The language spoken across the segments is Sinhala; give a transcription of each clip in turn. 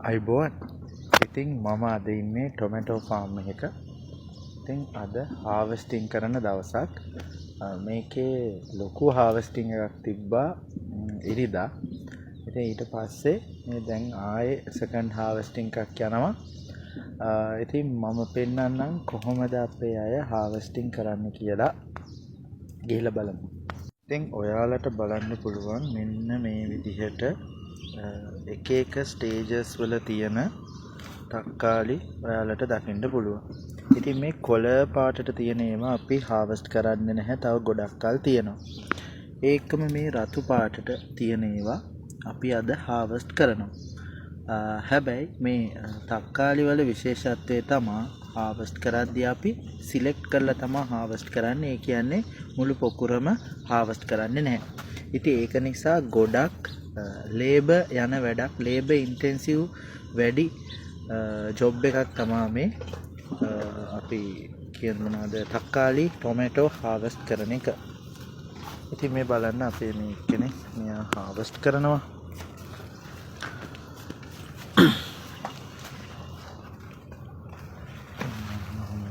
අයිබෝන් ඉතින් මම අද ඉන්නේ ටොමැටෝ ෆාම් එකක. ඉතින් අද හාවස්ටිං කරන දවසක්. මේකේ ලොකු හාවස්ටිං එකක් තිබ්බා ඉරිදා. ඉතින් ඊට පස්සේ මේ දැන් ආයේ සෙකන්ඩ් හාවස්ටිං එකක් යනවා. ඉතින් මම පෙන්නන්නම් කොහොමද අපේ අය හාවස්ටිං කරන්න කියලා. ගිහිල්ලා බලමු. ඉතින් ඔයාලට බලන්න පුළුවන් මෙන්න මේ විදිහට එක එක ස්ටේජස් වල තියෙන තක්කාලි ඔයාලට දකින්න පුළුවන්. ඉතින් මේ කොළ පාටට තියෙන ඒවා අපි හාවස්ට් කරන්නේ නැහැ. තව ගොඩක් කල් තියෙනවා. ඒකම මේ රතු පාටට තියෙන ඒවා අපි අද හාවස්ට් කරනවා. හැබැයි මේ තක්කාලි වල විශේෂත්වය තමයි හාවස්ට් කරද්දී අපි සිලෙක්ට් කරලා තමයි හාවස්ට් කරන්නේ. ඒ කියන්නේ මුළු පොකුරම හාවස්ට් කරන්නේ නැහැ. ඉතින් ඒක නිසා ගොඩක් ලේබර් යන වැඩක්, ලේබර් ඉන්ටෙන්සිව් වැඩි ජොබ් එකක් තමයි මේ අපි කියන්නේ මොනවද තක්කාලි ටොමැටෝ හාවස්ට් කරන එක. ඉතින් මේ බලන්න අපේ මේ කෙනෙක් මෙයා හාවස්ට් කරනවා.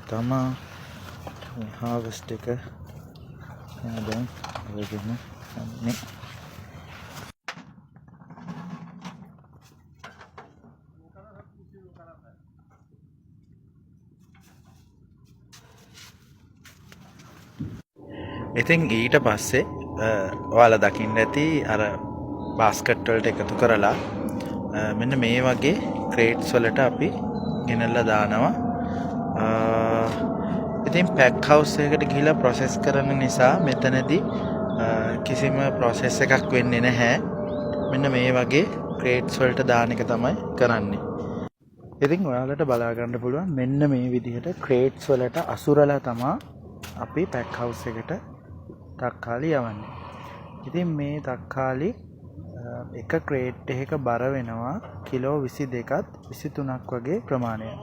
තමා මේ හාවස්ට් එක දැන් වෙගෙන යන්නේ. ඉතින් ඊට පස්සේ ඔයාලා දකින්න ඇති අර බාස්කට් වලට එකතු කරලා මෙන්න මේ වගේ ක්‍රේට්ස් වලට අපි ගෙනල්ලා දානවා. ඉතින් පැක් හවුස් එකකට ගිහිලා ප්‍රොසෙස් කරන නිසා මෙතනදී කිසිම ප්‍රොසෙස් එකක් වෙන්නේ නැහැ. මෙන්න මේ වගේ ක්‍රේට්ස් වලට දාන එක තමයි කරන්නේ. ඉතින් ඔයාලට බලා ගන්න පුළුවන් මෙන්න මේ විදිහට ක්‍රේට්ස් වලට අසුරලා තමයි අපි පැක් හවුස් එකට තක්කාලි යවන්නේ. ඉතින් මේ තක්කාලි එක ක්‍රේට් එකක බර වෙනවා කිලෝ 22ත් 23ක් වගේ ප්‍රමාණයක්.